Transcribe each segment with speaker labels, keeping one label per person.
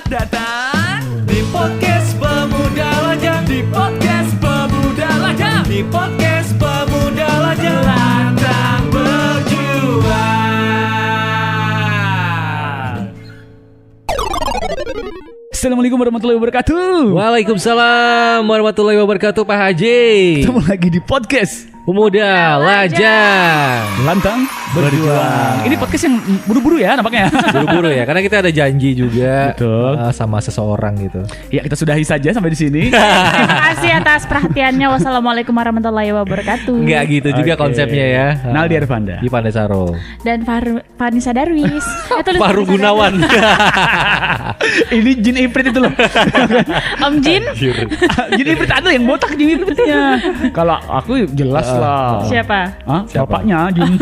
Speaker 1: Selamat datang di podcast Pemuda Lajang. Di podcast Pemuda Lajang. Di podcast Pemuda Lajang. Lantang berjuang.
Speaker 2: Assalamualaikum warahmatullahi wabarakatuh.
Speaker 3: Waalaikumsalam warahmatullahi wabarakatuh, Pak Haji.
Speaker 2: Ketemu lagi di podcast
Speaker 3: Pemuda Lajang.
Speaker 2: Lantang berjuang. Ini podcast yang buru-buru ya nampaknya.
Speaker 3: Buru-buru ya, karena kita ada janji juga.
Speaker 2: Betul.
Speaker 3: Sama seseorang gitu.
Speaker 2: Ya kita sudahi saja sampai di sini.
Speaker 4: Terima kasih atas perhatiannya. Wassalamualaikum warahmatullahi wabarakatuh.
Speaker 3: Enggak gitu juga
Speaker 2: Oke.
Speaker 3: konsepnya ya.
Speaker 2: Naldi Arfanda.
Speaker 3: Di Pandesaro.
Speaker 4: Dan Vanessa Darwis.
Speaker 3: Faru Gunawan.
Speaker 2: Ini Jin Ifrit itu loh.
Speaker 4: Om Jin.
Speaker 2: Jin Ifrit ada yang botak Jin Ifritnya. Kalau aku jelas lah.
Speaker 4: Siapa?
Speaker 2: Hah?
Speaker 3: Siapa?
Speaker 2: Bapaknya Jin.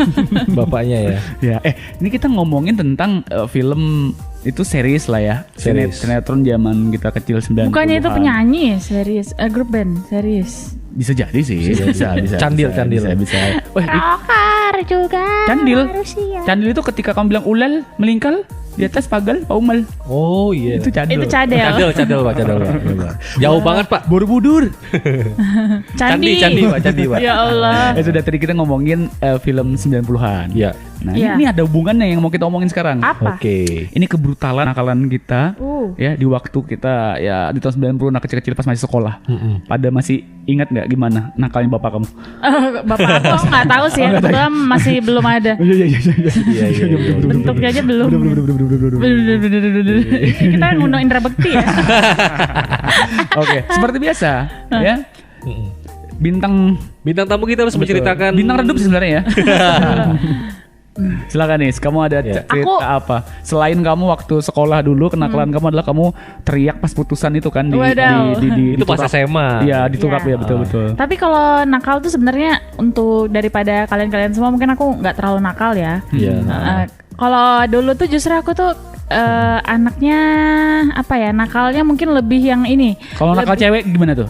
Speaker 3: Bapaknya ya.
Speaker 2: Ya, ini kita ngomongin tentang film itu series lah ya.
Speaker 3: Series.
Speaker 2: Sinetron zaman kita kecil 90-an.
Speaker 4: Bukannya itu penyanyi, serius. Grup band, serius.
Speaker 2: Bisa jadi sih. Bisa.
Speaker 3: Candil.
Speaker 2: Bisa. Wah,
Speaker 4: Rokar juga.
Speaker 2: Candil.
Speaker 4: Manusia.
Speaker 2: Candil itu ketika kamu bilang ulal, melingkal, di atas pagal, paumal.
Speaker 3: Oh iya.
Speaker 2: Itu candil.
Speaker 4: Itu cadel.
Speaker 3: Cadel Pak. Jauh banget Pak.
Speaker 2: Borobudur.
Speaker 4: Candi.
Speaker 3: Candi Pak.
Speaker 4: Ya Allah.
Speaker 2: Sudah tadi kita ngomongin film 90-an.
Speaker 3: Iya.
Speaker 2: Nah,
Speaker 4: Iya.
Speaker 2: ini ada hubungannya yang mau kita omongin sekarang.
Speaker 4: Apa?
Speaker 3: Oke.
Speaker 2: Ini kebrutalan nakalan kita ya di waktu kita ya di tahun 90 anak kecil-kecil pas masih sekolah. Pada masih ingat nggak gimana nakalnya bapak kamu?
Speaker 4: Bapak aku nggak tahu sih ya. Kebetulan masih belum ada.
Speaker 3: Iya.
Speaker 4: Bentuknya aja belum. Kita ngundang Indra Bekti ya.
Speaker 2: Oke, seperti biasa ya. Bintang
Speaker 3: Bintang tamu kita harus menceritakan
Speaker 2: bintang redup sih sebenarnya ya. Silakan nih, kamu ada
Speaker 3: Ya.
Speaker 2: cerita apa? Selain kamu waktu sekolah dulu kenakalan kamu adalah kamu teriak pas putusan itu kan
Speaker 4: Wadaw.
Speaker 3: itu pas
Speaker 2: diturap.
Speaker 3: SMA.
Speaker 2: Iya, diturap
Speaker 4: Iya.
Speaker 2: ya betul.
Speaker 4: Tapi kalau nakal tuh sebenarnya untuk daripada kalian-kalian semua mungkin aku nggak terlalu nakal ya.
Speaker 3: Iya.
Speaker 4: Kalau dulu tuh justru aku tuh anaknya apa ya, nakalnya mungkin lebih yang ini.
Speaker 2: Kalau nakal cewek gimana tuh?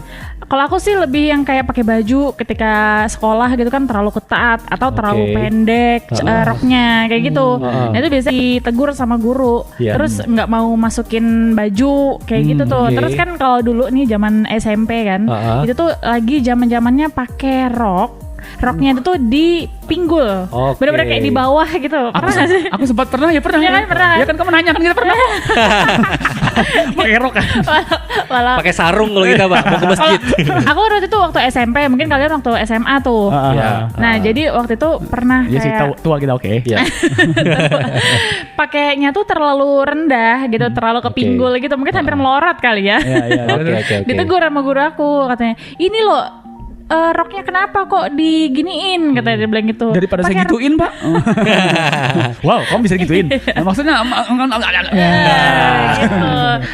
Speaker 4: Kalau aku sih lebih yang kayak pakai baju ketika sekolah gitu kan terlalu ketat atau terlalu pendek roknya kayak gitu. Nah itu biasa ditegur sama guru.
Speaker 3: Iya.
Speaker 4: Terus nggak mau masukin baju kayak gitu tuh.
Speaker 3: Oke.
Speaker 4: Terus kan kalau dulu nih zaman SMP kan, itu tuh lagi zaman-zamannya pakai roknya itu tuh dipinggul.
Speaker 3: Oke.
Speaker 4: Bener-bener kayak di bawah gitu. Pernah nggak sih?
Speaker 2: Aku sempat pernah.
Speaker 4: Iya kan, pernah.
Speaker 2: Ya kan kamu nanya kan kita pernah. Pakai rok kan.
Speaker 4: Walau
Speaker 3: Pakai sarung kalau kita Pak mau ke masjid.
Speaker 4: aku waktu itu waktu SMP, mungkin kalian waktu SMA tuh.
Speaker 3: Iya.
Speaker 4: Nah, jadi waktu itu pernah
Speaker 2: Iya sih
Speaker 4: kayak
Speaker 2: tua kita oke.
Speaker 3: Iya.
Speaker 4: pakainya tuh terlalu rendah gitu, terlalu kepinggul gitu, mungkin hampir melorot kali ya.
Speaker 2: Iya.
Speaker 3: Oke.
Speaker 4: Ditegur sama guru aku, katanya, "Ini loh roknya kenapa kok diginiin?" katanya dia bilang gitu.
Speaker 2: Daripada saya
Speaker 4: Pakai
Speaker 2: gituin, Pak. Wow, kamu bisa gituin. Nah, maksudnya
Speaker 4: gitu.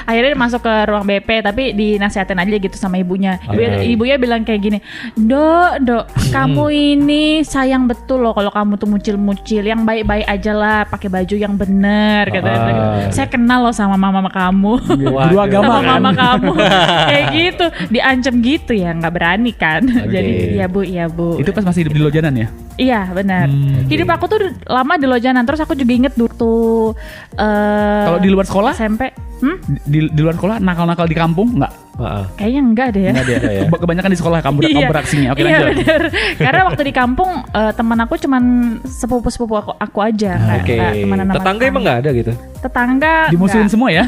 Speaker 4: Akhirnya dia masuk ke ruang BP tapi dinasihatin aja gitu sama ibunya. Ibunya bilang kayak gini, Dok, kamu ini sayang betul loh kalau kamu tuh mucil-mucil, yang baik-baik aja lah, pakai baju yang bener katanya. Saya kenal loh sama mama kamu.
Speaker 2: Guru agama
Speaker 4: sama
Speaker 2: kan.
Speaker 4: mama kamu. Kayak gitu, diancam gitu ya, nggak berani kan. Jadi iya bu.
Speaker 2: Itu pas masih hidup di Lojanan ya?
Speaker 4: Iya benar. Hidup aku tuh lama di Lojanan. Terus aku juga inget dulu tuh
Speaker 2: Kalau di luar sekolah?
Speaker 4: SMP.
Speaker 2: Di luar sekolah nakal-nakal di kampung enggak?
Speaker 4: Kayaknya enggak deh ya.
Speaker 2: Enggak ada ya. Kebanyakan di sekolah kamu beraksinya. Oke,
Speaker 4: Iya
Speaker 2: lanjut.
Speaker 4: benar. Karena waktu di kampung teman aku cuman sepupu aku aja. nggak temenan sama
Speaker 3: Tetangga emang nggak ada gitu?
Speaker 4: Tetangga
Speaker 2: Dimusuhin
Speaker 4: enggak.
Speaker 2: semua ya?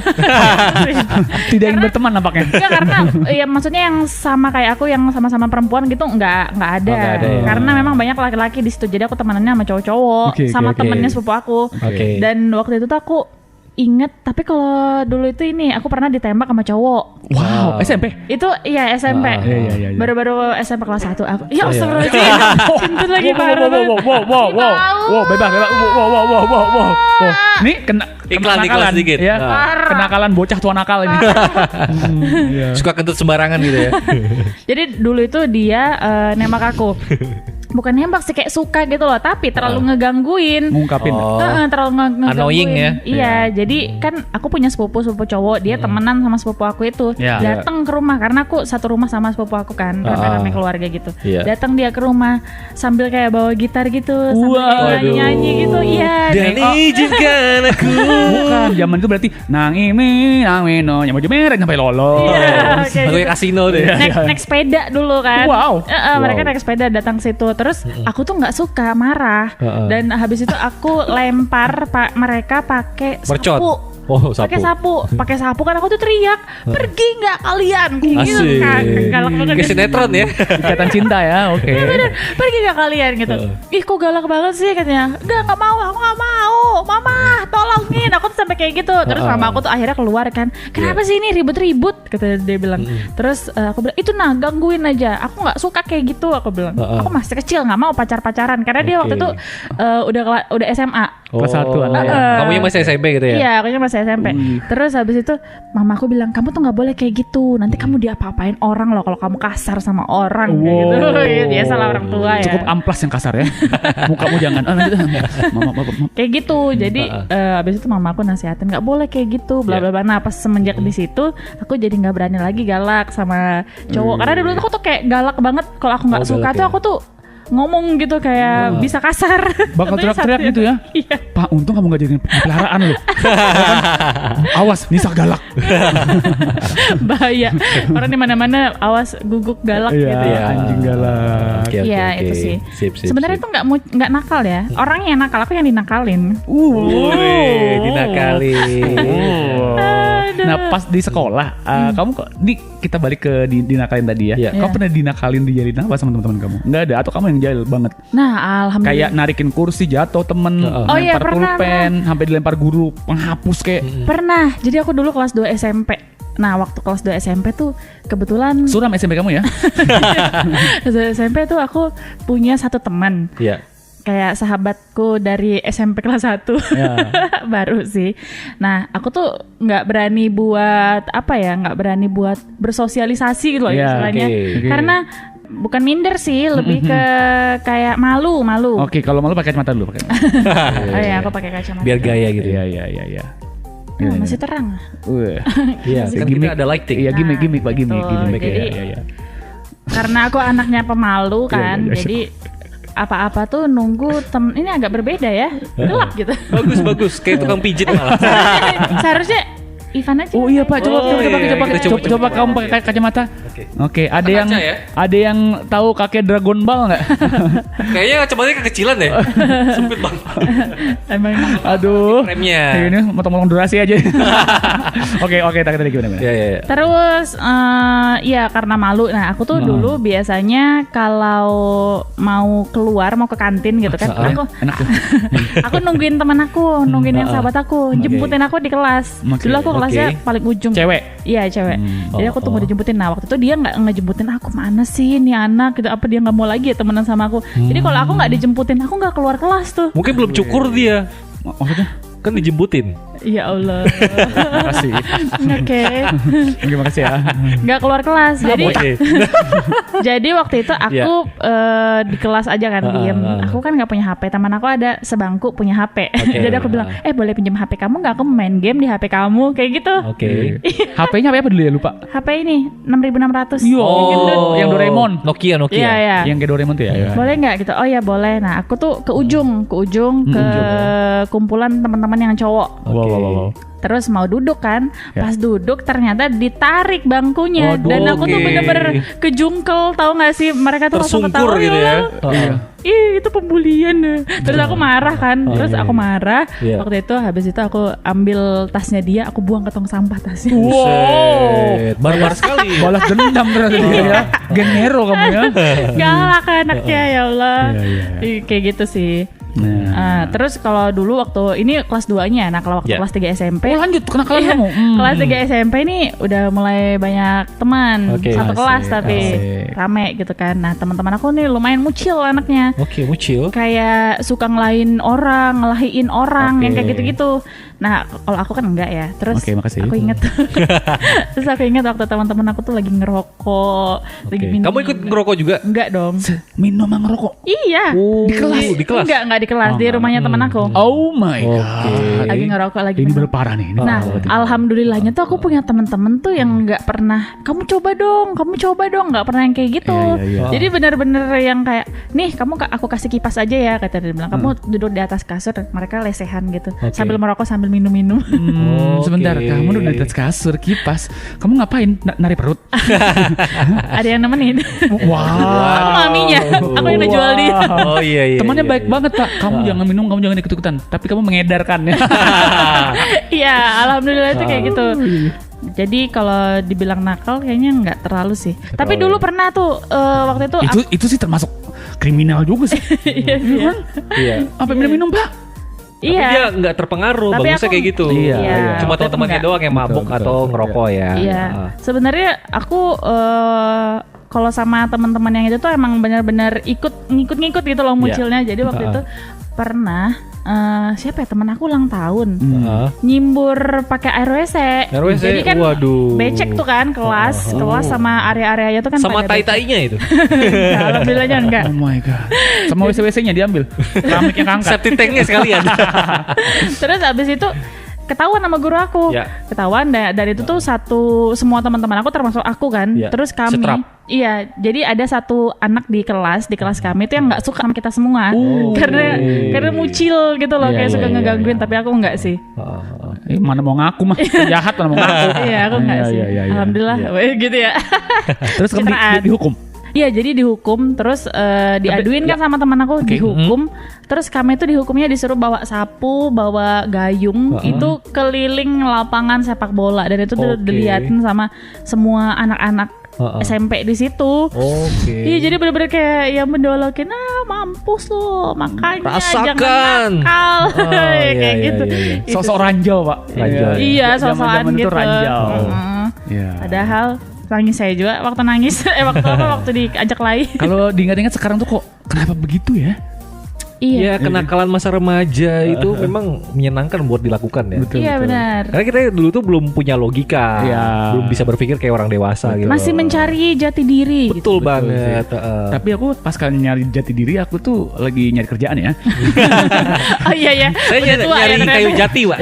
Speaker 2: Tidak ingin berteman nampaknya.
Speaker 4: Enggak, karena ya maksudnya yang sama kayak aku yang sama-sama perempuan gitu enggak ada.
Speaker 3: Nggak ada ya.
Speaker 4: Karena memang banyak laki-laki di situ. Jadi aku temenannya sama cowok-cowok,
Speaker 2: Oke.
Speaker 4: sama temennya sepupu aku.
Speaker 3: Oke.
Speaker 4: Dan waktu itu tuh aku inget, tapi kalau dulu itu ini aku pernah ditembak sama cowok.
Speaker 2: Wow, SMP.
Speaker 4: Itu iya SMP.
Speaker 2: Iya.
Speaker 4: Baru-baru SMP kelas 1 aku. Ya astagfirullahaladzim. Cinta lagi parah banget.
Speaker 2: Wow, bebas. Wow. Nih
Speaker 3: Iklan
Speaker 2: kenakalan
Speaker 3: sedikit.
Speaker 2: ya.
Speaker 4: Parah.
Speaker 2: Kenakalan bocah tua nakal ini.
Speaker 3: Suka kentut sembarangan gitu ya.
Speaker 4: Jadi dulu itu dia nembak aku. bukan nembak sih, kayak suka gitu loh, tapi terlalu ngegangguin.
Speaker 2: Ngungkapin.
Speaker 4: Terlalu ngegangguin.
Speaker 3: Annoying ya?
Speaker 4: Iya, jadi kan aku punya sepupu cowok, dia temenan sama sepupu aku itu.
Speaker 2: Ya.
Speaker 4: Datang ke rumah karena aku satu rumah sama sepupu aku kan, rame-rame keluarga gitu.
Speaker 3: Iya.
Speaker 4: Datang dia ke rumah sambil kayak bawa gitar gitu, sambil
Speaker 2: Wah,
Speaker 4: kayak nyanyi gitu. Iya.
Speaker 3: Dan izinkan aku.
Speaker 2: Bukan, zaman itu berarti nang imi no yang baju merah sampai lolos.
Speaker 4: Iya, kayak
Speaker 3: Lagu
Speaker 4: gitu.
Speaker 3: kasino deh.
Speaker 4: Naik sepeda dulu kan.
Speaker 2: Wow.
Speaker 4: Mereka naik sepeda datang situ. Terus aku tuh nggak suka, marah. Dan habis itu aku lempar mereka pakai
Speaker 3: Mercot.
Speaker 4: sapu.
Speaker 3: Oh, sapu.
Speaker 4: Pakai sapu kan aku tuh teriak, pergi nggak kalian? Kayak gitu
Speaker 3: Asik.
Speaker 4: kan. Galak banget.
Speaker 3: Kayak sinetron ya.
Speaker 2: Ikatan cinta ya, oke.
Speaker 4: Iya bener, pergi gak kalian gitu. Ih kok galak banget sih katanya. Gak mau, aku gak mau. Mama tolongin. Aku tuh sampai kayak gitu. Terus mama aku tuh akhirnya keluar kan. Kenapa sih ini ribut-ribut? Kata dia bilang. Terus aku bilang itu gangguin aja. Aku gak suka kayak gitu. Aku bilang. Aku masih kecil gak mau pacar-pacaran. Karena dia waktu itu udah SMA.
Speaker 2: Kelas 1 anak.
Speaker 3: Kamu yang masih SMP gitu ya?
Speaker 4: Iya, aku masih SMP. Terus habis itu mama aku bilang kamu tuh nggak boleh kayak gitu. Nanti kamu diapa-apain orang loh kalau kamu kasar sama orang kayak gitu. Biasalah orang tua ya.
Speaker 2: Cukup amplas yang kasar ya. Mukamu jangan. Mama.
Speaker 4: Kayak gitu. Jadi habis itu mama aku nasihatin nggak boleh kayak gitu. Bla bla bla. Nah pas semenjak di situ aku jadi nggak berani lagi galak sama cowok. Karena dulu tuh aku tuh kayak galak banget. Kalau aku nggak suka tuh aku tuh ngomong gitu kayak bisa kasar.
Speaker 2: Bakal teriak-teriak gitu ya.
Speaker 4: Iya.
Speaker 2: Pak, untung kamu gak jadi peliharaan loh. Awas, Nisa galak.
Speaker 4: Bahaya. Orang di mana-mana awas guguk galak gitu ya.
Speaker 2: Anjing galak.
Speaker 4: Iya itu sih. Sebenarnya itu nggak nakal ya. Orangnya yang nakal, aku yang dinakalin.
Speaker 3: Dinakalin.
Speaker 2: Nah pas di sekolah, kamu kok ini kita balik ke dinakalin tadi ya.
Speaker 3: Iya.
Speaker 2: Kamu pernah dinakalin dijalin apa sama teman-teman kamu? Enggak ada, atau kamu yang jahil banget?
Speaker 4: Nah alhamdulillah.
Speaker 2: Kayak narikin kursi jatuh temen,
Speaker 4: iya,
Speaker 2: lempar
Speaker 4: pernah.
Speaker 2: pulpen, sampai dilempar guru, penghapus kayak.
Speaker 4: Pernah. Jadi aku dulu kelas 2 SMP. Nah waktu kelas 2 SMP tuh kebetulan
Speaker 2: Suram SMP kamu ya?
Speaker 4: kelas 2 SMP tuh aku punya satu teman.
Speaker 3: Iya.
Speaker 4: Kayak sahabatku dari SMP kelas 1
Speaker 2: Ya.
Speaker 4: baru sih. Nah aku tuh nggak berani buat bersosialisasi gitu loh
Speaker 2: Ya,
Speaker 4: istilahnya.
Speaker 2: oke.
Speaker 4: Karena bukan minder sih, lebih ke kayak malu.
Speaker 2: Oke, kalau malu pakai kacamata dulu, pakai.
Speaker 4: Oh iya, aku pakai kacamata.
Speaker 3: Biar gaya gitu ya.
Speaker 2: Iya.
Speaker 4: Masih terang.
Speaker 3: Iya, kan kita ada lighting.
Speaker 2: Iya, gimmick Pak, gimmick.
Speaker 4: Jadi,
Speaker 2: Iya.
Speaker 4: Karena aku anaknya pemalu kan,
Speaker 2: Iya.
Speaker 4: jadi apa-apa tuh nunggu temen ini agak berbeda ya, gelap gitu.
Speaker 3: Bagus. Kayak tukang pijit malah.
Speaker 4: Seharusnya Ivan aja.
Speaker 2: Oh iya Pak, coba
Speaker 3: Kita
Speaker 2: coba kamu pakai kacamata. Oke, ada yang
Speaker 3: Kaca ya?
Speaker 2: ada yang tahu kakek Dragon Ball nggak?
Speaker 3: Kayaknya kacamatanya kekecilan deh. Sempit banget.
Speaker 4: Emang
Speaker 2: Aduh.
Speaker 3: Remnya.
Speaker 2: Kayak ini motong-motong durasi aja. Oke, tadi gimana?
Speaker 3: Iya.
Speaker 4: Terus ya karena malu. Nah aku tuh dulu biasanya kalau mau keluar mau ke kantin gitu kan,
Speaker 2: Enak tuh.
Speaker 4: aku nungguin teman aku, nungguin yang sahabat aku, jemputin aku di kelas.
Speaker 2: Oke.
Speaker 4: Dulu aku kelasnya paling ujung.
Speaker 2: Cewek.
Speaker 4: Iya cewek. Jadi aku tunggu dijemputin. Nah waktu itu dia nggak ngejemputin aku, mana sih ini anak gitu, apa dia nggak mau lagi ya temenan sama aku. Jadi kalau aku nggak dijemputin aku nggak keluar kelas tuh.
Speaker 3: Mungkin belum cukur dia.
Speaker 2: Maksudnya?
Speaker 3: Kan dijemputin.
Speaker 4: Ya Allah.
Speaker 2: Makasih.
Speaker 4: Oke.
Speaker 2: Terima kasih ya.
Speaker 4: Nggak keluar kelas. Jadi
Speaker 3: Oke.
Speaker 4: jadi waktu itu aku di kelas aja kan diem. Aku kan nggak punya HP. Teman aku ada sebangku punya HP. Jadi aku bilang, boleh pinjam HP kamu nggak? Aku main game di HP kamu kayak gitu.
Speaker 3: Oke.
Speaker 2: HP-nya apa dulu ya, lupa?
Speaker 4: HP ini 6.600.
Speaker 2: Yang Doraemon.
Speaker 3: Nokia.
Speaker 4: Iya.
Speaker 2: Yang kayak Doraemon tuh ya.
Speaker 4: Boleh nggak gitu? Oh ya boleh. Nah aku tuh ke ujung ke kumpulan teman-teman yang cowok.
Speaker 2: Wow.
Speaker 4: Terus mau duduk kan, pas duduk ternyata ditarik bangkunya.
Speaker 3: Waduh,
Speaker 4: dan aku tuh bener-bener kejungkel, tahu nggak sih, mereka tuh langsung
Speaker 3: Tersungkur
Speaker 4: ketawa,
Speaker 3: gitu ya.
Speaker 4: Ih itu pembulian. Terus aku marah kan, terus aku marah.
Speaker 3: Iya.
Speaker 4: Waktu itu habis itu aku ambil tasnya dia, aku buang ke tong sampah tasnya.
Speaker 3: Wow. Barbar sekali.
Speaker 2: Balas dendam ternyata dia ya. Geng Nero kamu ya.
Speaker 4: Galak anaknya ya Allah.
Speaker 2: Iya.
Speaker 4: Kayak gitu sih. Terus kalau dulu waktu ini kelas 2-nya, nah kalau waktu kelas 3 SMP.
Speaker 2: Oh lanjut, kenakalan kamu.
Speaker 4: Kelas 3 SMP ini udah mulai banyak teman.
Speaker 3: Oke.
Speaker 4: Satu kelas tapi
Speaker 2: asik.
Speaker 4: rame gitu kan. Nah teman-teman aku nih lumayan mucil anaknya.
Speaker 3: Oke, mucil.
Speaker 4: Kayak suka ngelahiin orang yang kayak gitu-gitu. Nah, kalau aku kan enggak ya. Terus
Speaker 2: Oke, makasih.
Speaker 4: aku inget. Terus aku inget waktu teman-teman aku tuh lagi ngerokok, lagi minum.
Speaker 3: Kamu ikut ngerokok juga?
Speaker 4: Enggak dong.
Speaker 2: Minum sama ngerokok.
Speaker 4: Iya.
Speaker 3: Di kelas?
Speaker 4: Enggak di kelas, di rumahnya teman aku.
Speaker 2: Oh my god.
Speaker 4: Lagi ngerokok lagi.
Speaker 2: Ini
Speaker 4: minum.
Speaker 2: berparah nih. Ini
Speaker 4: Nah,
Speaker 2: berparah.
Speaker 4: alhamdulillahnya tuh aku punya temen-temen tuh yang nggak pernah. Kamu coba dong, nggak pernah yang kayak gitu.
Speaker 2: Iya.
Speaker 4: Jadi bener-bener yang kayak, nih kamu aku kasih kipas aja ya, kata dia bilang. Kamu duduk di atas kasur, mereka lesehan gitu, sambil merokok sambil minum-minum.
Speaker 2: Sebentar,
Speaker 3: Oke.
Speaker 2: kamu udah di atas kasur, kipas. Kamu ngapain? Nari perut?
Speaker 4: Ada yang nemenin.
Speaker 2: Wow.
Speaker 4: Aku maminya, aku yang udah jual dia.
Speaker 3: Oh iya.
Speaker 2: Temannya
Speaker 3: iya,
Speaker 2: baik
Speaker 3: iya.
Speaker 2: banget Pak. Kamu jangan minum, kamu jangan ikut-ikutan. Tapi kamu mengedarkan ya.
Speaker 4: Iya, alhamdulillah itu kayak gitu. Jadi kalau dibilang nakal kayaknya nggak terlalu sih. Tapi dulu pernah tuh waktu itu.
Speaker 2: itu sih termasuk kriminal juga sih.
Speaker 4: Iya.
Speaker 3: Iya.
Speaker 2: Apa minum-minum Pak?
Speaker 3: Tapi dia nggak terpengaruh,
Speaker 4: Tapi
Speaker 3: bagusnya
Speaker 4: aku-
Speaker 3: kayak gitu.
Speaker 2: Iya.
Speaker 3: Cuma
Speaker 4: Waktu itu
Speaker 3: teman-temannya
Speaker 4: enggak.
Speaker 3: doang yang mabuk
Speaker 2: Betul,
Speaker 3: atau ngerokok ya.
Speaker 4: Iya, sebenarnya aku kalau sama teman-teman yang itu tuh emang benar-benar ngikut-ngikut gitu loh muncilnya. Jadi waktu itu pernah siapa ya teman aku ulang tahun nyimbur pakai air WC.
Speaker 3: Air WC,
Speaker 4: Jadi kan
Speaker 3: waduh.
Speaker 4: becek tuh kan kelas sama area-areanya tuh kan
Speaker 3: Sama
Speaker 4: pada becek.
Speaker 3: tai-tainya itu.
Speaker 4: Nah, alhamdulillahnya enggak.
Speaker 2: Oh my god. Sama WC-WC-nya diambil. Keramiknya keangkat.
Speaker 3: Septic tanknya sekalian.
Speaker 4: Terus abis itu ketahuan sama guru aku,
Speaker 3: Ya.
Speaker 4: ketahuan dan itu tuh semua teman-teman aku termasuk aku kan.
Speaker 3: Ya.
Speaker 4: Terus kami,
Speaker 3: Setrap.
Speaker 4: iya, jadi ada satu anak di kelas kami itu yang nggak suka sama kita semua, karena mucil gitu loh,
Speaker 2: Iya,
Speaker 4: kayak suka
Speaker 2: iya,
Speaker 4: ngegangguin, tapi aku nggak sih.
Speaker 2: Mana mau ngaku mah. Jahat mana mau ngaku.
Speaker 4: Iya, aku nggak sih.
Speaker 2: Iya.
Speaker 4: Alhamdulillah, gitu ya.
Speaker 2: Terus kamu
Speaker 4: Citraan.
Speaker 2: dihukum.
Speaker 4: Iya, jadi dihukum, terus diaduin kan sama teman aku, dihukum. Terus kami itu dihukumnya disuruh bawa sapu, bawa gayung, itu keliling lapangan sepak bola, dan itu tuh diliatin sama semua anak-anak SMP di situ.
Speaker 3: Oke.
Speaker 4: Iya, jadi bener-bener kayak ya mendolokin, mampus lo, makanya
Speaker 3: Rasakan.
Speaker 4: jangan nakal.
Speaker 3: iya,
Speaker 4: Kayak
Speaker 3: iya,
Speaker 4: gitu.
Speaker 3: iya, iya.
Speaker 4: Itu
Speaker 2: Sosok ranjau Pak.
Speaker 3: Ranjau.
Speaker 4: Iya, sosokan
Speaker 2: Zaman-zaman itu
Speaker 4: gitu.
Speaker 2: ranjau.
Speaker 4: Mm-mm.
Speaker 2: Iya.
Speaker 4: Padahal nangis saya juga waktu nangis. Waktu diajak lain.
Speaker 2: Kalau diingat-ingat sekarang tuh kok kenapa begitu ya?
Speaker 3: Iya, kenakalan masa remaja itu memang menyenangkan buat dilakukan ya.
Speaker 4: Iya benar.
Speaker 3: Karena kita dulu tuh belum punya logika,
Speaker 2: Iya.
Speaker 3: belum bisa berpikir kayak orang dewasa gitu.
Speaker 4: Masih mencari jati diri.
Speaker 3: Betul
Speaker 4: gitu.
Speaker 3: banget.
Speaker 2: Tapi aku pas kali nyari jati diri aku tuh lagi nyari kerjaan ya.
Speaker 4: Oh iya ya.
Speaker 3: Saya
Speaker 4: Udah tua
Speaker 3: nyari
Speaker 4: ya ternyata.
Speaker 3: kayu jati, Pak.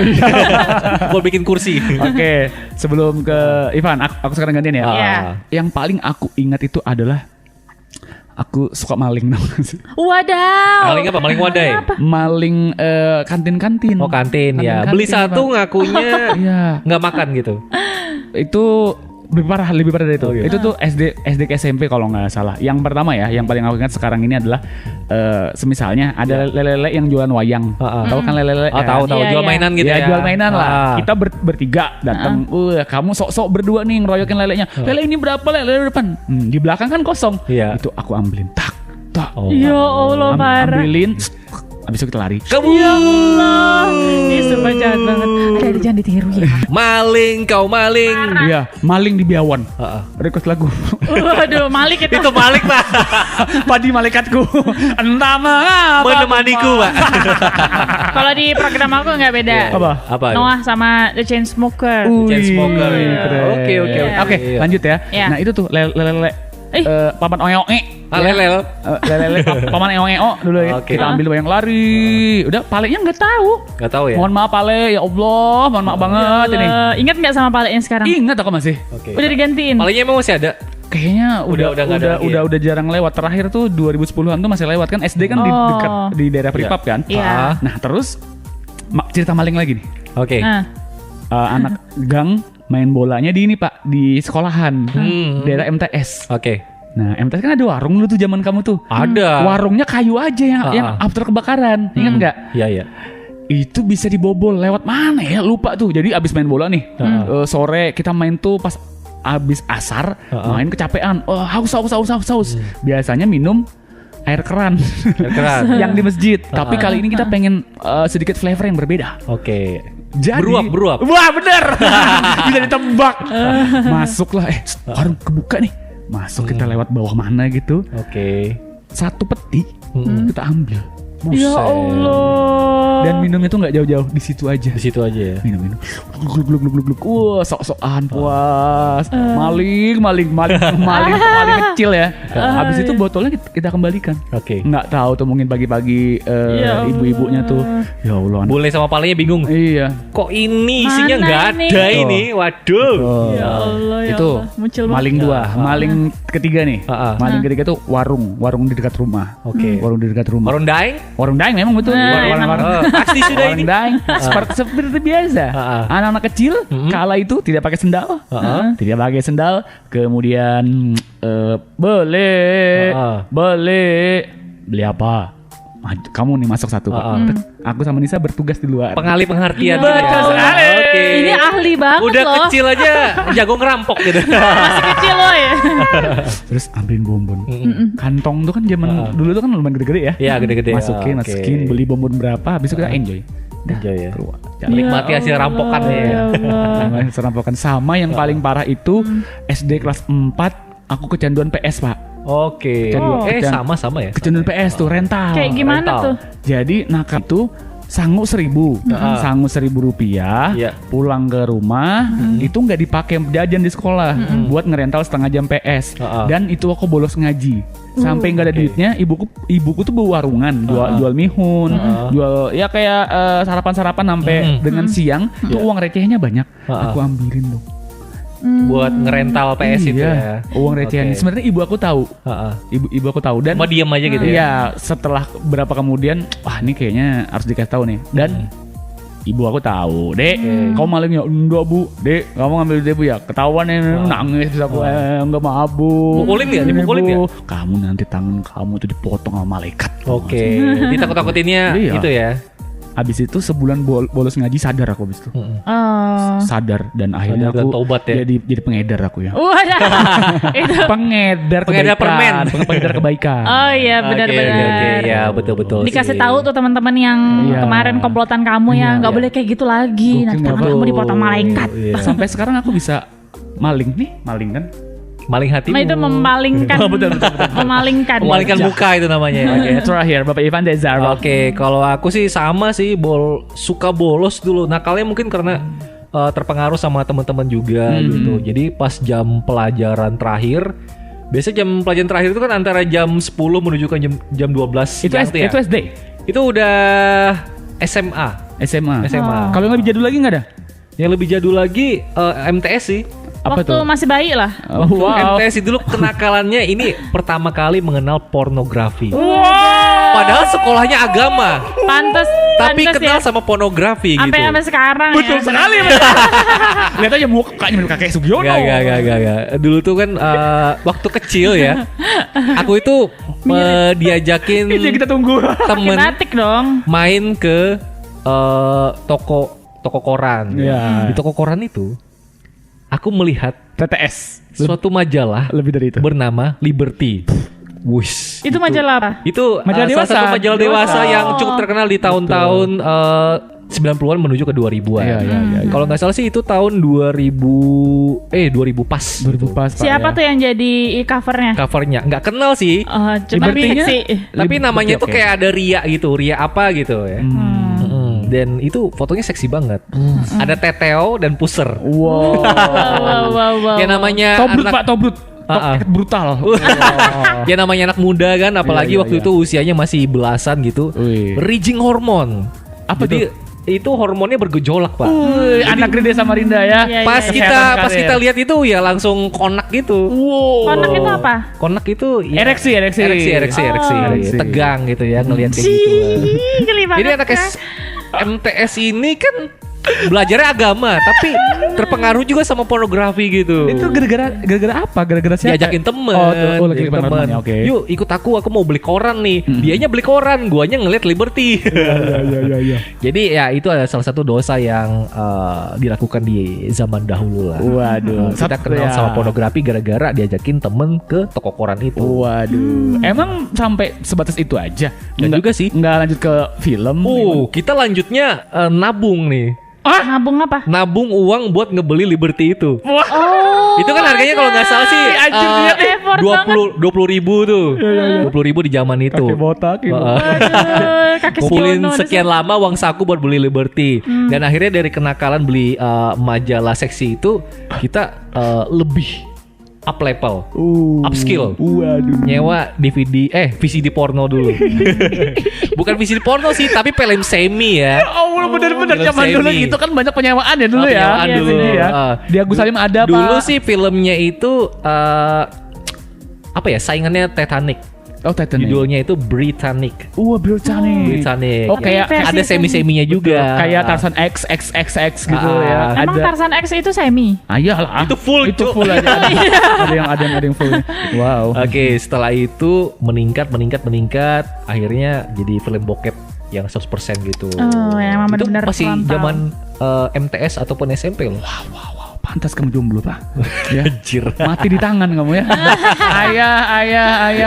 Speaker 3: Buat bikin kursi.
Speaker 2: Oke, sebelum ke Ivan, aku sekarang gantian ya.
Speaker 4: Iya.
Speaker 2: Yang paling aku ingat itu adalah aku suka maling.
Speaker 4: Wadaw.
Speaker 3: Maling apa? Maling wadai.
Speaker 2: Maling kantin-kantin.
Speaker 3: Oh, kantin ya.
Speaker 2: Kantin-kantin,
Speaker 3: Beli satu
Speaker 2: Pak.
Speaker 3: ngakunya
Speaker 2: Iya.
Speaker 3: nggak makan gitu.
Speaker 2: Itu lebih parah dari itu.
Speaker 3: Oh, iya.
Speaker 2: Itu tuh SD ke SMP kalau nggak salah. Yang pertama ya, yang paling aku ingat sekarang ini adalah semisalnya ada lele-lele yang jualan wayang. Tahu kan lele-lele?
Speaker 3: Oh, tahu
Speaker 4: Iya,
Speaker 3: jual
Speaker 4: iya.
Speaker 3: mainan gitu
Speaker 2: Ya,
Speaker 3: ya.
Speaker 2: jual mainan lah.
Speaker 3: Ah.
Speaker 2: Kita bertiga datang. Kamu sok-sok berdua nih ngeroyokin lelenya. Lele ini berapa lele depan? Di belakang kan kosong.
Speaker 3: Iya.
Speaker 2: Itu aku ambilin. Tak.
Speaker 3: Oh.
Speaker 4: Ya Allah parah.
Speaker 2: Ambilin. Habis itu kita lari.
Speaker 3: Kamu
Speaker 4: Ya Allah. Ini sumpah jahat banget. Ada jangan ditiru ya.
Speaker 3: maling, kau maling.
Speaker 2: Iya, maling di Biawan.
Speaker 3: Heeh.
Speaker 2: Request lagu.
Speaker 4: Waduh, Malik itu.
Speaker 3: Itu malik, Pak.
Speaker 2: Padi malaikatku. Entah mengapa.
Speaker 3: Menemaniku, Pak.
Speaker 4: Kalau di program aku nggak beda.
Speaker 2: Apa?
Speaker 3: Apa?
Speaker 4: Noah sama The Chainsmoker.
Speaker 3: Chainsmoker, ya.
Speaker 2: keren.
Speaker 3: Oke.
Speaker 2: Oke,
Speaker 3: Iya.
Speaker 2: lanjut ya.
Speaker 4: Iya.
Speaker 2: Nah, itu tuh lele paman oe-oe.
Speaker 3: Ah, lele.
Speaker 2: Lele paman oe-o dulu ya.
Speaker 3: Oke.
Speaker 2: Kita ambil bayang lari. Udah palenya nggak tahu.
Speaker 3: Nggak tahu ya.
Speaker 2: Mohon maaf pale, ya Allah, mohon maaf banget ini.
Speaker 4: Ingat nggak sama paleknya sekarang?
Speaker 2: Ingat aku masih.
Speaker 3: Oke.
Speaker 4: Udah digantiin.
Speaker 3: Palingnya emang masih ada.
Speaker 2: Kayaknya
Speaker 3: Udah nggak ada lagi ya?
Speaker 2: udah jarang lewat. Terakhir tuh 2010-an tuh masih lewat kan. SD kan di
Speaker 4: Oh.
Speaker 2: dekat di daerah Pripap kan.
Speaker 4: Iya.
Speaker 2: Nah, terus cerita maling lagi nih.
Speaker 3: Oke.
Speaker 4: Nah,
Speaker 2: Anak gang main bolanya di ini Pak, di sekolahan. Daerah MTS.
Speaker 3: Oke.
Speaker 2: Nah, MTS kan ada warung dulu tuh zaman kamu tuh.
Speaker 3: Ada.
Speaker 2: Warungnya kayu aja yang after kebakaran. Ingat nggak?
Speaker 3: Iya.
Speaker 2: Itu bisa dibobol lewat mana ya? Lupa tuh. Jadi abis main bola nih. Sore kita main tuh pas abis asar, main kecapean. Oh, haus. Biasanya minum air keran.
Speaker 3: Air keran.
Speaker 2: yang di masjid. Tapi kali ini kita pengen sedikit flavor yang berbeda.
Speaker 3: Oke.
Speaker 2: Jadi
Speaker 3: Beruap.
Speaker 2: Wah, bener. Bisa ditebak. Masuklah. Warung kebuka nih. Masuk kita lewat bawah mana gitu.
Speaker 3: Oke.
Speaker 2: Satu peti kita ambil.
Speaker 4: Ya Allah.
Speaker 2: Dan minumnya tuh nggak jauh-jauh di situ aja.
Speaker 3: Di situ aja ya.
Speaker 2: Minum. Gluk. Wah, sok-sokan puas. Maling kecil ya. Habis itu botolnya kita kembalikan.
Speaker 3: Oke.
Speaker 2: Nggak tahu tuh mungkin pagi-pagi
Speaker 4: Ya Allah.
Speaker 2: ibu-ibunya tuh. Ya Allah.
Speaker 3: Bule sama palanya bingung.
Speaker 2: Iya.
Speaker 3: Kok ini isinya
Speaker 4: Mana
Speaker 3: nggak
Speaker 4: ini?
Speaker 3: ada ini? Waduh.
Speaker 4: Ya Allah, ya
Speaker 2: Itu
Speaker 4: Allah. Muncul
Speaker 2: maling
Speaker 4: banget.
Speaker 2: 2, maling ketiga nih. Maling ketiga tuh warung di dekat rumah.
Speaker 3: Oke.
Speaker 2: Warung di dekat rumah.
Speaker 3: Warung daeng?
Speaker 2: Memang betul.
Speaker 3: Pasti sudah
Speaker 2: Warung
Speaker 3: ini.
Speaker 2: daeng. Seperti biasa. Anak-anak kecil kala itu tidak pakai sendal. Tidak pakai sendal. Kemudian beli apa? Kamu nih masuk satu. Aku sama Nisa bertugas di luar.
Speaker 3: Pengalih pengertian.
Speaker 4: Betul sekali.
Speaker 3: Oke.
Speaker 4: Ini ahli banget
Speaker 3: Udah
Speaker 4: loh.
Speaker 3: kecil aja jago ngerampok gitu.
Speaker 4: Masih kecil loh ya.
Speaker 2: Terus ambilin bonbon. Kantong tuh kan zaman dulu tuh kan lumayan gede-gede ya.
Speaker 3: Iya, gede-gede.
Speaker 2: Masukin, beli bonbon berapa, habis itu kita enjoy.
Speaker 3: Enjoy ya.
Speaker 2: Keluar.
Speaker 3: Menikmati hasil rampokannya ya.
Speaker 4: Allah.
Speaker 2: Serampokan sama yang paling parah itu SD kelas 4 aku kecanduan PS, Pak.
Speaker 3: Oke. Sama-sama ya.
Speaker 2: Kecanduan PS tuh rental.
Speaker 4: Kayak gimana
Speaker 3: rental.
Speaker 4: tuh?
Speaker 2: Jadi nakal itu sangu 1.000, sangu 1.000 rupiah,
Speaker 3: Iya.
Speaker 2: pulang ke rumah itu nggak dipakai jajan di sekolah, buat ngerental setengah jam PS, dan itu aku bolos ngaji, sampai nggak ada duitnya, ibuku tuh bawa warungan, jual mihun, jual ya kayak sarapan sampai dengan siang, tuh uang recehnya banyak, aku ambilin dong.
Speaker 3: Buat ngerental PS itu
Speaker 2: Iya,
Speaker 3: ya.
Speaker 2: uang recehan.
Speaker 3: Oke.
Speaker 2: Sebenarnya ibu aku tahu, ibu aku tahu dan
Speaker 3: Mau diem aja gitu ya.
Speaker 2: iya, setelah berapa kemudian, wah ini kayaknya harus dikasih tahu nih. Dan ibu aku tahu, Dek, kamu malingnya? Enggak, Bu. Dek, kamu ngambil duit Bu ya? Ketahuan ya, nangis bisa aku. Enggak, maaf, Bu.
Speaker 3: Pukulin nggak?
Speaker 2: Ini,
Speaker 3: Dipukulin
Speaker 2: Bu.
Speaker 3: nggak?
Speaker 2: Kamu nanti tangan kamu tuh dipotong sama malaikat.
Speaker 3: Oke. Ditakut-takutinnya
Speaker 2: Iya.
Speaker 3: itu ya.
Speaker 2: Habis itu sebulan bolos ngaji, sadar aku habis itu.
Speaker 4: Oh.
Speaker 2: Sadar dan akhirnya
Speaker 3: Sadar dan
Speaker 2: aku
Speaker 3: taubat ya.
Speaker 2: jadi pengedar aku ya.
Speaker 4: Wah, itu.
Speaker 2: Pengedar
Speaker 3: Pengedar
Speaker 2: kebaikan. Pengedar kebaikan.
Speaker 4: Oh iya, benar-benar.
Speaker 3: Oke, ya betul-betul.
Speaker 4: Dikasih
Speaker 3: sih.
Speaker 4: tahu tuh teman-teman yang
Speaker 2: Iya.
Speaker 4: kemarin komplotan kamu ya, nggak boleh kayak gitu lagi. Nanti
Speaker 2: Gokil,
Speaker 4: tangan
Speaker 2: betul.
Speaker 4: kamu dipotong malaikat.
Speaker 3: Iya.
Speaker 2: Sampai sekarang aku bisa maling kan?
Speaker 3: Maling hatimu.
Speaker 4: Nah itu memalingkan, memalingkan.
Speaker 3: Memalingkan muka itu namanya.
Speaker 2: Oke, terakhir Bapak Ivan Dezar.
Speaker 3: Oke, kalau aku sih sama sih suka bolos dulu. Nakalnya mungkin karena terpengaruh sama teman-teman juga gitu. Jadi pas jam pelajaran terakhir, biasanya jam pelajaran terakhir itu kan antara jam 10 menuju ke jam 12
Speaker 2: Itu
Speaker 3: siang tuh ya.
Speaker 2: itu SD.
Speaker 3: Itu udah SMA.
Speaker 2: SMA.
Speaker 3: SMA.
Speaker 2: Kalau yang lebih jadul lagi nggak ada?
Speaker 3: Yang lebih jadul lagi MTS sih.
Speaker 2: Apa
Speaker 4: Waktu
Speaker 2: tuh?
Speaker 4: masih bayi lah.
Speaker 2: Wow.
Speaker 3: MTS dulu kenakalannya ini pertama kali mengenal pornografi.
Speaker 4: Wow.
Speaker 3: Padahal sekolahnya agama,
Speaker 4: Pantes.
Speaker 3: tapi
Speaker 4: pantes
Speaker 3: kenal
Speaker 4: ya.
Speaker 3: sama pornografi gitu.
Speaker 4: Sampai sekarang
Speaker 2: Betul
Speaker 4: ya.
Speaker 2: sekali. Lihat aja mukanya mirip kakek Sugiono.
Speaker 3: Gak. Dulu tuh kan waktu kecil ya, aku itu diajakin
Speaker 2: Itu yang kita tunggu.
Speaker 3: temen
Speaker 4: Fanatik dong.
Speaker 3: main ke toko koran.
Speaker 2: Iya.
Speaker 3: Di toko koran itu, aku melihat
Speaker 2: TTS.
Speaker 3: suatu majalah
Speaker 2: Lebih dari itu.
Speaker 3: bernama Liberty. Wush.
Speaker 4: Itu majalah apa?
Speaker 3: Itu
Speaker 2: Majalah
Speaker 3: salah
Speaker 2: dewasa.
Speaker 3: satu majalah dewasa
Speaker 2: Dewasa.
Speaker 3: yang cukup terkenal di tahun-tahun 90-an menuju ke 2000-an.
Speaker 2: Iya.
Speaker 3: Kalau nggak salah sih itu tahun 2000 pas.
Speaker 2: 2000 pas. Pak,
Speaker 4: Siapa
Speaker 2: ya.
Speaker 4: tuh yang jadi covernya?
Speaker 3: Covernya nggak kenal sih.
Speaker 4: Cuma
Speaker 2: Liberty-nya?
Speaker 4: sih.
Speaker 3: Tapi namanya
Speaker 2: Oke.
Speaker 3: tuh kayak ada Ria gitu. Ria apa gitu ya. Dan itu fotonya seksi banget. Ada Teteo dan Puser.
Speaker 2: Wow.
Speaker 4: Wow.
Speaker 3: Ya namanya
Speaker 2: Tobrut
Speaker 3: anak
Speaker 2: Pak, Tobrut. Brutal.
Speaker 3: ya namanya anak muda kan, apalagi
Speaker 2: Iya,
Speaker 3: waktu
Speaker 2: iya.
Speaker 3: itu usianya masih belasan gitu.
Speaker 2: Wih.
Speaker 3: Raging hormon.
Speaker 2: Apa
Speaker 3: Jadi itu hormonnya bergejolak, Pak.
Speaker 2: Anak gede sama Rinda ya.
Speaker 4: Iya,
Speaker 3: Pas
Speaker 4: iya.
Speaker 3: kita lihat itu ya langsung konak gitu.
Speaker 4: Konak itu apa?
Speaker 3: Konak itu ya,
Speaker 2: Ereksi.
Speaker 3: ereksi. Tegang gitu ya ngelihat kayak gitu.
Speaker 4: Geli banget.
Speaker 3: Jadi anak MTS ini kan belajarnya agama, tapi terpengaruh juga sama pornografi gitu.
Speaker 2: Itu gara-gara apa? Gara-gara siapa?
Speaker 3: Diajakin temen,
Speaker 2: lagi
Speaker 3: diajakin temen.
Speaker 2: Oke.
Speaker 3: Yuk ikut aku mau beli koran nih. Dianya beli koran, guanya ngeliat Liberty.
Speaker 2: Iya.
Speaker 3: Jadi ya itu adalah salah satu dosa yang dilakukan di zaman dahulu lah.
Speaker 2: Waduh.
Speaker 3: Kita kenal sama pornografi gara-gara diajakin temen ke toko koran itu.
Speaker 2: Waduh. Emang sampai sebatas itu aja?
Speaker 3: Dan juga sih.
Speaker 2: Nggak lanjut ke film?
Speaker 3: Kita lanjutnya nabung nih.
Speaker 4: Nabung apa?
Speaker 3: Nabung uang buat ngebeli Liberty itu.
Speaker 4: Oh.
Speaker 3: Itu kan harganya kalau nggak salah sih
Speaker 4: effort
Speaker 3: 20 ribu tuh. 20 ribu di zaman itu.
Speaker 2: Pakai botak gitu.
Speaker 4: Aduh, kakek
Speaker 3: Kumpulin
Speaker 4: Siono.
Speaker 3: sekian lama uang saku buat beli Liberty. Dan akhirnya dari kenakalan beli majalah seksi itu kita lebih up level, upskill.
Speaker 2: Waduh.
Speaker 3: Nyewa DVD VCD porno dulu. Bukan VCD porno sih, tapi film semi ya.
Speaker 2: Allah bener-bener
Speaker 3: film
Speaker 2: zaman dulu
Speaker 3: semi.
Speaker 2: itu kan banyak penyewaan ya dulu ya.
Speaker 3: Penyewaan
Speaker 2: Iya,
Speaker 3: dulu.
Speaker 2: CD ya. Di Agus Salim ada apa?
Speaker 3: Dulu sih filmnya itu apa ya? Saingannya Titanic.
Speaker 2: Oh, Titanic.
Speaker 3: Judulnya itu Britannic.
Speaker 2: Britannic.
Speaker 3: Britannic.
Speaker 2: Oh, kayak
Speaker 4: versi
Speaker 3: ada semi-seminya juga.
Speaker 2: kayak Tarzan XXXX gitu ya.
Speaker 4: Emang Tarzan X itu semi?
Speaker 2: Ayalah.
Speaker 3: Itu full,
Speaker 2: Itu
Speaker 3: Cuk.
Speaker 2: full aja. ada yang full. Wow.
Speaker 3: Oke, setelah itu meningkat. Akhirnya jadi film bokep yang 100% gitu.
Speaker 4: Oh, yang emang
Speaker 3: Itu
Speaker 4: benar-benar
Speaker 3: masih
Speaker 4: frontal.
Speaker 3: zaman MTS ataupun SMP loh.
Speaker 2: Pantas kamu jomblo, Pak. Ya.
Speaker 3: Anjir.
Speaker 2: Mati di tangan kamu ya. Ayah.
Speaker 4: Ayah di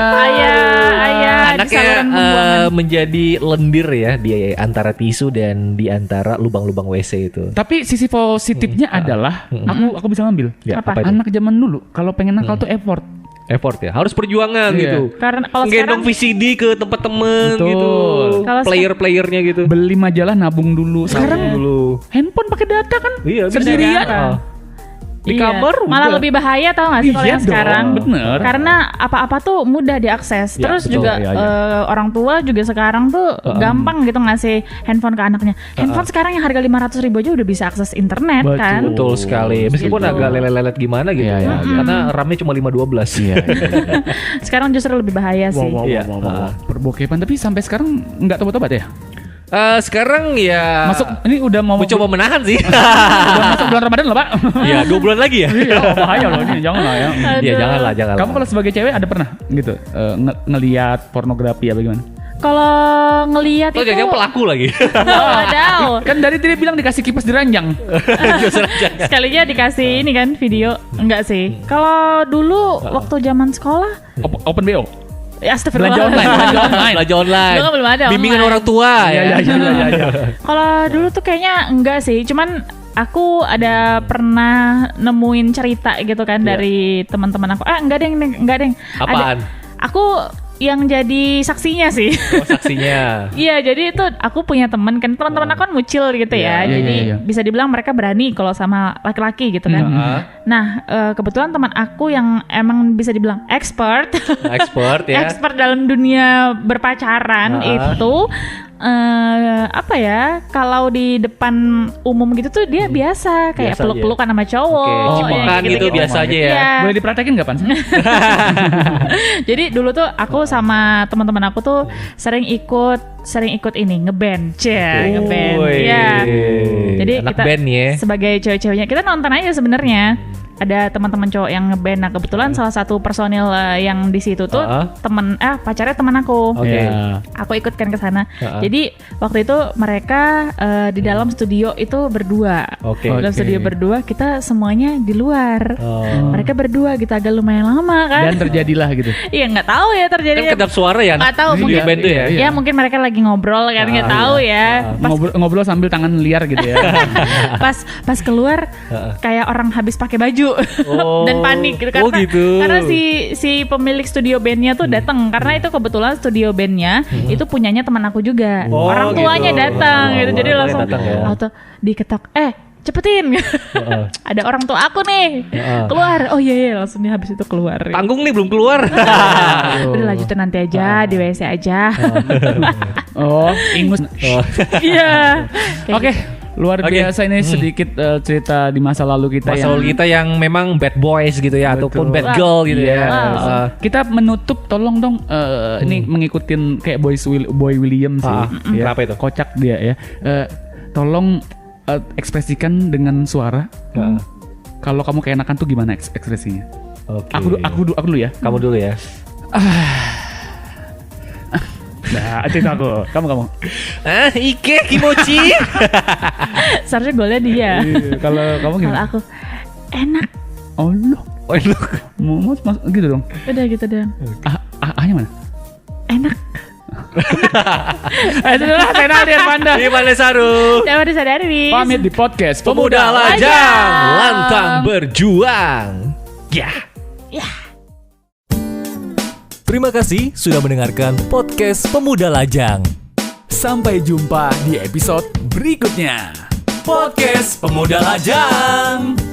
Speaker 3: Anaknya
Speaker 4: saluran pembuangan.
Speaker 3: menjadi lendir ya di antara tisu dan di antara lubang-lubang WC itu.
Speaker 2: Tapi sisi positifnya adalah aku bisa ngambil.
Speaker 3: Ya,
Speaker 4: Apa?
Speaker 3: itu?
Speaker 2: Anak zaman dulu kalau pengen nakal tuh effort.
Speaker 3: Effort ya, harus perjuangan
Speaker 2: Iya.
Speaker 3: gitu.
Speaker 4: Karena kalau
Speaker 3: Gendong
Speaker 4: sekarang
Speaker 3: VCD ke tempat temen
Speaker 2: Betul.
Speaker 3: gitu.
Speaker 4: Kalau
Speaker 3: Player-playernya gitu.
Speaker 2: Beli majalah nabung dulu. Sekarang
Speaker 3: dulu.
Speaker 2: handphone pakai data kan?
Speaker 3: Iya, bisa.
Speaker 2: Sendirian.
Speaker 3: Ah. Di
Speaker 4: Iya.
Speaker 3: kamar
Speaker 4: malah
Speaker 3: udah.
Speaker 4: lebih bahaya tau gak sih kalau
Speaker 2: Iya
Speaker 4: yang sekarang
Speaker 2: dong, bener.
Speaker 4: karena apa-apa tuh mudah diakses.
Speaker 3: Ya,
Speaker 4: Terus
Speaker 3: betul,
Speaker 4: juga
Speaker 3: iya.
Speaker 4: orang tua juga sekarang tuh gampang gitu ngasih handphone ke anaknya. Handphone sekarang yang harga 500 ribu aja udah bisa akses internet
Speaker 2: Betul.
Speaker 4: kan.
Speaker 3: Betul sekali. Meskipun
Speaker 4: Gitu.
Speaker 3: agak lelet-lelet gimana gitu
Speaker 2: Iya,
Speaker 3: ya.
Speaker 2: iya.
Speaker 3: Karena RAM-nya cuma 512.
Speaker 2: Iya.
Speaker 4: Sekarang justru lebih bahaya sih.
Speaker 3: Iya.
Speaker 2: Perbokepan tapi sampai sekarang nggak tobat-tobat ya?
Speaker 3: Sekarang ya
Speaker 2: Masuk ini udah mau
Speaker 3: mencoba menahan sih.
Speaker 2: udah masuk bulan Ramadan loh, Pak.
Speaker 3: Ya 2 bulan lagi ya.
Speaker 2: Iya, bahaya loh ini, jangan lah ya.
Speaker 3: Iya janganlah.
Speaker 2: Kamu kalau sebagai cewek ada pernah gitu ngelihat pornografi apa gimana?
Speaker 4: Kalau ngelihat
Speaker 3: Tuh
Speaker 4: itu
Speaker 3: jangan pelaku lagi.
Speaker 4: wadaw.
Speaker 2: Kan dari tadi bilang dikasih kipas diranjang.
Speaker 4: Sekalinya dikasih ini kan video. Enggak sih. Kalau dulu waktu zaman sekolah
Speaker 2: Open BO.
Speaker 4: ya astagfirullah.
Speaker 2: Belanja online.
Speaker 3: Belajar online.
Speaker 4: Dulu kan belum ada
Speaker 3: Bimbingan
Speaker 4: online.
Speaker 3: orang tua
Speaker 2: Iya,
Speaker 3: ya.
Speaker 2: iya.
Speaker 4: Kalau dulu tuh kayaknya enggak sih, cuman aku ada pernah nemuin cerita gitu kan dari teman-teman aku. Enggak deng.
Speaker 3: Apaan?
Speaker 4: Aku yang jadi saksinya sih.
Speaker 3: Oh, saksinya.
Speaker 4: Iya, jadi itu aku punya teman kan, teman-teman aku kan mucil gitu ya.
Speaker 2: Iya,
Speaker 4: Jadi
Speaker 2: iya.
Speaker 4: bisa dibilang mereka berani kalau sama laki-laki gitu kan. Nah, kebetulan teman aku yang emang bisa dibilang expert,
Speaker 3: Expert ya.
Speaker 4: expert dalam dunia berpacaran itu apa ya, kalau di depan umum gitu tuh dia biasa kayak
Speaker 3: Biasa
Speaker 4: peluk-pelukan sama cowok.
Speaker 3: Oke,
Speaker 4: ya,
Speaker 3: cipokan gitu
Speaker 4: gitu-gitu.
Speaker 3: biasa aja ya.
Speaker 4: Iya.
Speaker 2: Boleh dipraktekin nggak, Pan?
Speaker 4: Jadi dulu tuh aku sama teman-teman aku tuh sering ikut ini ngeband, ngeband.
Speaker 3: Woi.
Speaker 4: Iya. Jadi
Speaker 3: Anak
Speaker 4: kita
Speaker 3: band ya.
Speaker 4: sebagai cewek-ceweknya kita nonton aja sebenarnya. Ada teman-teman cowok yang ngeband. Nah, kebetulan salah satu personil yang di situ tuh pacarnya teman aku.
Speaker 3: Oke.
Speaker 2: Iya.
Speaker 4: Aku ikut kan ke sana. Jadi waktu itu mereka di dalam studio itu berdua.
Speaker 3: Oke.
Speaker 4: Dalam studio berdua, kita semuanya di luar.
Speaker 3: Oh.
Speaker 4: Mereka berdua gitu agak lumayan lama kan.
Speaker 2: Dan terjadilah gitu.
Speaker 4: Iya nggak tahu ya
Speaker 3: Kan
Speaker 4: terjadinya.
Speaker 3: kedap suara ya.
Speaker 4: Nggak tahu,
Speaker 3: Di
Speaker 4: mungkin-
Speaker 3: band tuh ya.
Speaker 2: Iya.
Speaker 4: Ya mungkin mereka lagi ngobrol kan nggak tahu ya. Pas
Speaker 2: Ngobrol sambil tangan liar gitu ya.
Speaker 4: pas keluar kayak orang habis pakai baju
Speaker 3: Oh.
Speaker 4: dan panik gitu
Speaker 3: Oh,
Speaker 4: karena
Speaker 3: gitu.
Speaker 4: karena si pemilik studio bandnya tuh datang karena itu kebetulan studio bandnya itu punyanya teman aku juga.
Speaker 3: Oh,
Speaker 4: Orang tuanya
Speaker 3: gitu.
Speaker 4: datang gitu. Jadi
Speaker 3: Orang tuanya
Speaker 4: langsung
Speaker 3: datang ya.
Speaker 4: auto diketok cepetin ada orang tua aku nih keluar. Oh iya langsung dia habis itu keluar.
Speaker 3: Tanggung nih belum keluar.
Speaker 4: Udah lanjutin nanti aja di WC aja.
Speaker 2: Oh, ingus.
Speaker 4: Iya. Kayak
Speaker 2: Oke, luar
Speaker 3: Oke.
Speaker 2: biasa ini sedikit cerita di masa lalu kita
Speaker 3: Masa lalu kita yang memang bad boys gitu ya, ataupun bad girl gitu ya.
Speaker 2: Kita menutup, tolong dong ini ngikutin kayak Boy William sih. Ya.
Speaker 3: Kenapa itu?
Speaker 2: Kocak dia ya. Tolong ekspresikan dengan suara. Kalau kamu keenakan tuh gimana ekspresinya?
Speaker 3: Oke.
Speaker 2: Aku dulu ya.
Speaker 3: Kamu dulu ya.
Speaker 2: Nah, cerita aku. Kamu.
Speaker 3: Ike kimochi.
Speaker 4: seharusnya golnya dia.
Speaker 2: Kalau kamu
Speaker 4: Kalau
Speaker 2: gimana?
Speaker 4: aku enak.
Speaker 2: Oh, loh.
Speaker 3: Oh,
Speaker 2: Mau gitu dong.
Speaker 4: Udah gitu dong.
Speaker 2: Ahnya mana?
Speaker 4: Enak.
Speaker 2: Itulah Tenal dan Panda.
Speaker 3: Di mana Saru?
Speaker 4: Jangan disadari.
Speaker 2: Pamit di podcast
Speaker 3: Pemuda Lajang, lantang berjuang. Ya.
Speaker 1: Terima kasih sudah mendengarkan podcast Pemuda Lajang. Sampai jumpa di episode berikutnya. Podcast Pemuda Lajang.